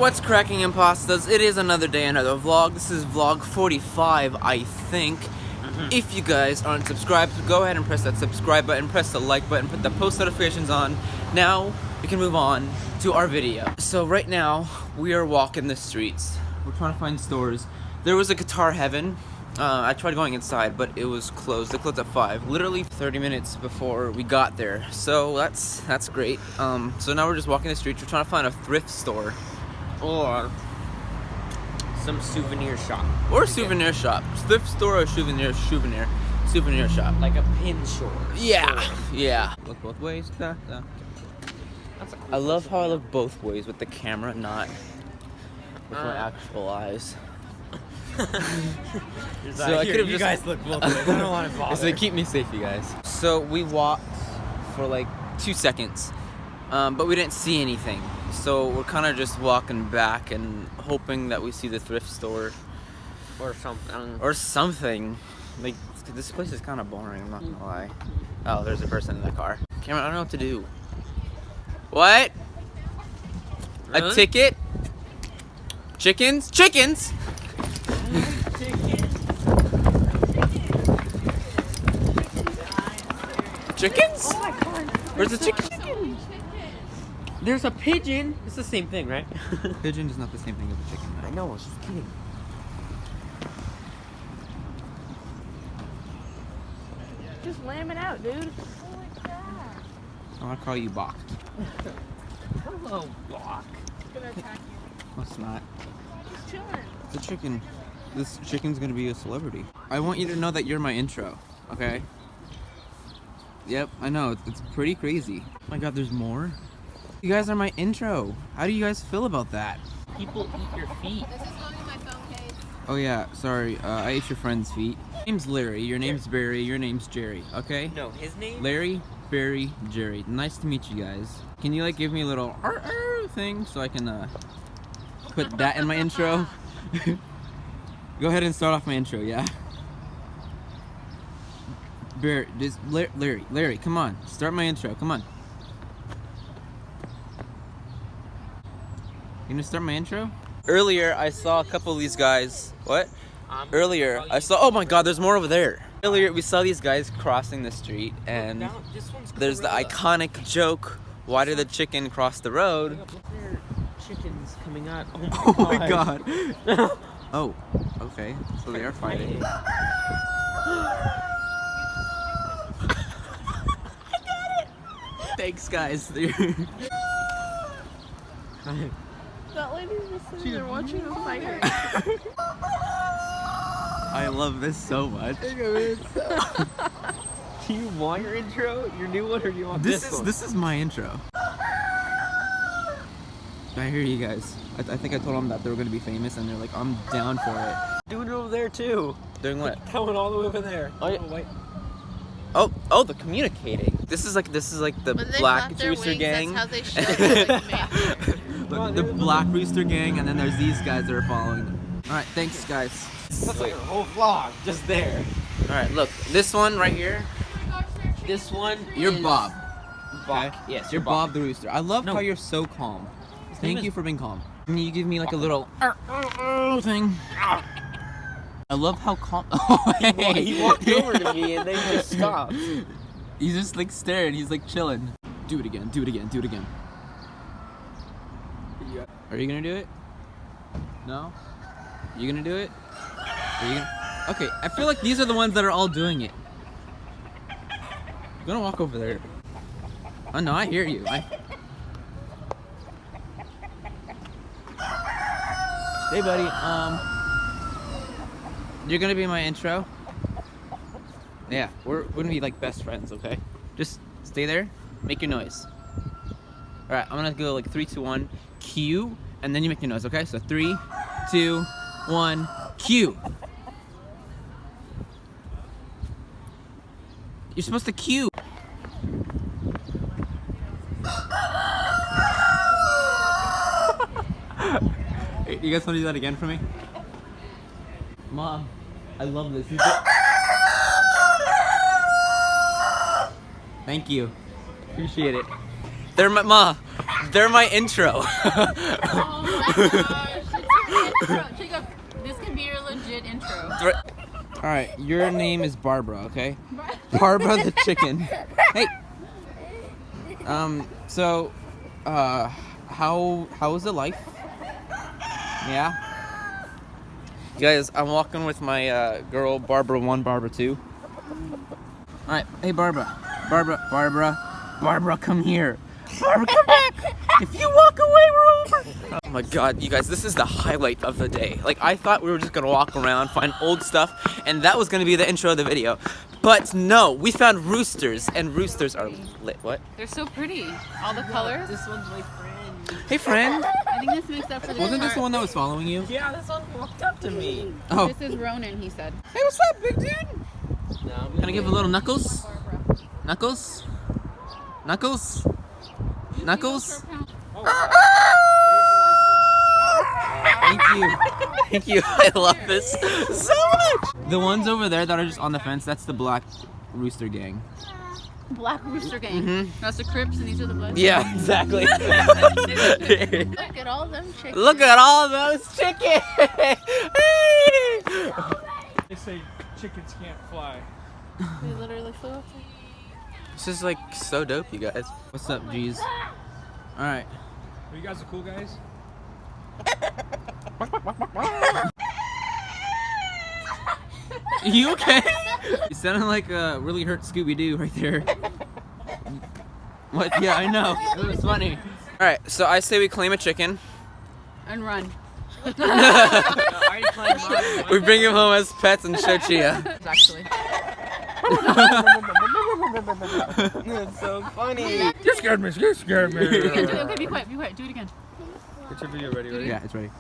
What's cracking, imposters? It is another day, another vlog. This is vlog 45, I think. If you guys aren't subscribed, go ahead and press that subscribe button, press the like button, put the post notifications on. Now, we can move on to our video. So right now, we are walking the streets. We're trying to find stores. There was a Guitar Heaven. I tried going inside, but it was closed. They closed at 5, literally 30 minutes before we got there. So that's great. So now we're just walking the streets. We're trying to find a thrift store. Or some souvenir shop. Or souvenir shop. Thrift store or souvenir shop. Like a pin store. Yeah. Yeah. Look both ways. I love how I look both ways with the camera, not with my actual eyes. So I could have just... guys look both ways. I don't want to bother. So keep me safe, you guys. So we walked for like 2 seconds, but we didn't see anything. So we're kind of just walking back and hoping that we see the thrift store. Or something. Or something. Like, this place is kind of boring, I'm not gonna lie. Oh, there's a person in the car. Cameron, I don't know what to do. What? Really? A ticket? Chickens? Chickens! Chickens? Oh my god. Where's the chicken? There's a pigeon. It's the same thing, right? Pigeon is not the same thing as a chicken. I know, I was just kidding. Just lamb it out, dude. I want to call you Bach. Hello, Block. It's gonna attack you. No, it's not. He's chilling. It's a chicken. This chicken's gonna be a celebrity. I want you to know that you're my intro, okay? Yep, I know. It's pretty crazy. Oh my god, there's more? You guys are my intro. How do you guys feel about that? People eat your feet. This is going in my phone case. Oh yeah, sorry. I ate your friend's feet. My name's Larry. Your name's Barry. Your name's Jerry. Okay? No, his name? Larry, Barry, Jerry. Nice to meet you guys. Can you like give me a little thing so I can put that in my intro? Go ahead and start off my intro, yeah? Barry, Larry, come on. Start my intro. Come on. You gonna start my intro? Earlier, I saw a couple of these guys. What? Earlier, I saw. Oh my god, there's more over there. Earlier, we saw these guys crossing the street, and there's the iconic joke: why did the chicken cross the road? There are chickens coming out. Oh my god. Oh, okay. So they are fighting. I got it! Thanks, guys. That lady's just sitting there watching us fight her. I love this so much. Do you want your intro, your new one, or do you want this one? This is my intro. I hear you guys. I think I told them that they were going to be famous, and they're like, I'm down for it. Doing it over there too. Doing what? That one all the way over there. Oh, yeah. Wait. Oh, the communicating. This is like the When they Black flap their Rooster wings, gang. that's how they show they're like man. the Black Rooster gang, and then there's these guys that are following them. All right, thanks, guys. That's like a whole vlog just there. All right, look, this one right here. This one. You're is Bob. Bob. Okay? Yes, You're Bob the Rooster. I love No. how you're so calm. name Thank is- you for being calm. Can you give me like a little thing? I love how calm. Oh, hey. He walked over to me and then he just stopped. He's just like staring. He's like chilling. Do it again. Do it again. Do it again. Are you gonna do it? No? You gonna do it? Are you gonna? Okay. I feel like these are the ones that are all doing it. I'm gonna walk over there. Oh no, I hear you. Hey buddy, you're gonna be my intro? Yeah, we're gonna be like best friends, okay? Just stay there, make your noise. Alright, I'm gonna go like 3, 2, 1, cue, and then you make your noise, okay? So 3, 2, 1, cue. You're supposed to cue. You guys want to do that again for me? Mom, I love this. Thank you. Appreciate it. They're my intro. Oh my gosh. It's your intro. Jacob, this can be your legit intro. All right, your name is Barbara, okay? Barbara the chicken. Hey. So, how is the life? Yeah. You guys, I'm walking with my girl Barbara 1, Barbara 2. All right, hey Barbara, come here. Barbara, come back. If you walk away, we're over. Oh my God, you guys, this is the highlight of the day. Like, I thought we were just gonna walk around, find old stuff, and that was gonna be the intro of the video. But no, we found roosters, and roosters are lit. What? They're so pretty. All the colors. This one's my friend. Hey, friend. I think this makes up for the Wasn't this the chart. one that was following you? Yeah, this one walked up to me. Oh. This is Ronan, he said. Hey, what's up, big dude? No, Can I give a little knuckles? Barbara. Knuckles? Knuckles? Knuckles? Thank you. Thank you. I love this so much. The ones over there that are just on the fence, that's the black rooster gang. Black Rooster Gang. Mhm. That's the Crips and these are the Bloods. Yeah, exactly. Look at all them chickens. Look at all those chickens. They say chickens can't fly. They literally flew up. This is like so dope, you guys. What's up, G's? All right. Are you guys the cool guys? You okay? You sounded like a really hurt Scooby-Doo right there. What? Yeah, I know. It was funny. All right, so I say we claim a chicken. And run. We bring him home as pets and show Chia. Actually. It's so funny. You scared me. You scared me. Okay, okay, be quiet, do it again. Get your video ready. Yeah, it's ready.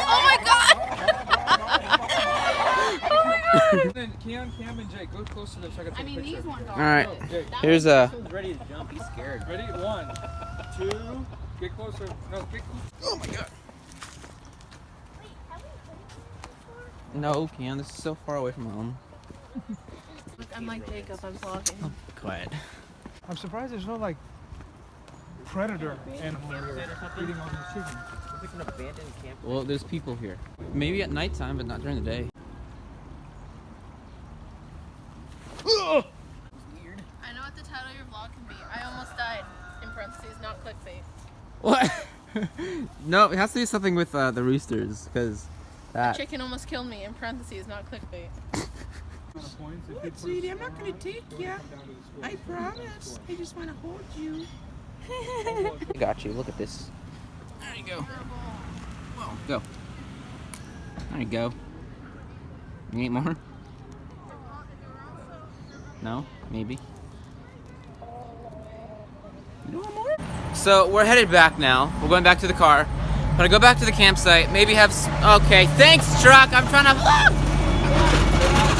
Oh my god! Then Keon, Cam, and Jake, go closer so I can take I mean, a picture. these ones All are. right, Jake, here's a. This one's ready to jump. He's scared. ready? 1, 2, get closer. No, get closer. Oh my God. No, Keon, this is so far away from home. I'm like Jacob, I'm vlogging. Quiet. I'm surprised there's no like predator animal here eating all these chickens. It's like an abandoned camp. Well, there's people here. Maybe at nighttime, but not during the day. I know what the title of your vlog can be. I almost died. In parentheses, not clickbait. What? No, it has to be something with the roosters, because that. Chicken almost killed me. In parentheses, not clickbait. Sweetie, I'm not gonna take ya. I promise. I just want to hold you. I got you. Look at this. There you go. Go. There you go. You need more? No? Maybe? You want more? So we're headed back now. We're going back to the car. Gonna go back to the campsite. Maybe have. Okay. Thanks, truck. I'm trying to vlog.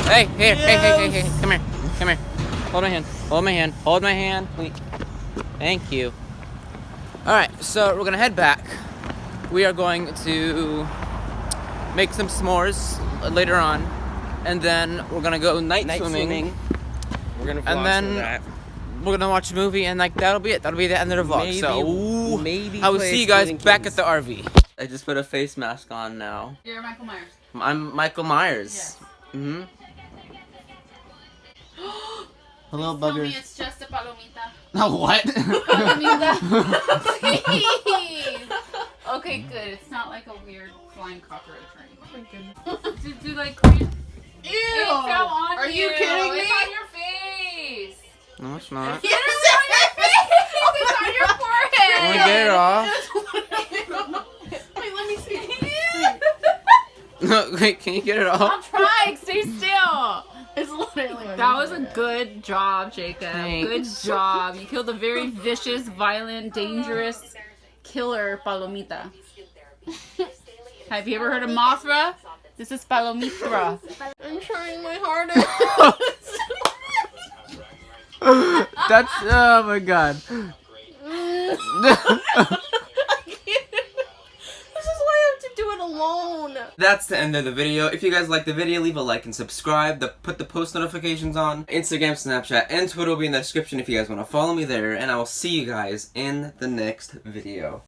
Hey, here. Hey. Come here. Hold my hand. Hold my hand, please. Thank you. All right. So we're gonna head back. We are going to make some s'mores later on, and then we're gonna go night swimming. We're gonna vlog And then some of that. we're gonna watch a movie, and like that'll be it. That'll be the end of the vlog. Maybe I will play see you guys Exploding back Kittens. at the RV. I just put a face mask on now. You're Michael Myers. I'm Michael Myers. Yes. Mm-hmm. Hello, Tell me buggers. it's just a palomita. No, what? Palomita. Please. Okay, good. It's not like a weird flying cockroach or anything. Do like Korean. Ew! It fell on Are you kidding me? It's on your face. No, it's not. It's on your face. It's on your forehead. Can we get it off? Wait, let me see. No, wait, can you get it off? I'm trying. Stay still. It's literally. That was a good job, Jacob. Thanks. Good job. You killed a very vicious, violent, dangerous killer palomita. Have you ever heard of Mothra? This is palomitra. I'm trying my hardest. That's, oh my God. This is why I have to do it alone. alone. That's the end of the video. If you guys like the video, leave a like and subscribe. Put the post notifications on. Instagram, Snapchat, and Twitter will be in the description if you guys want to follow me there. And I will see you guys in the next video.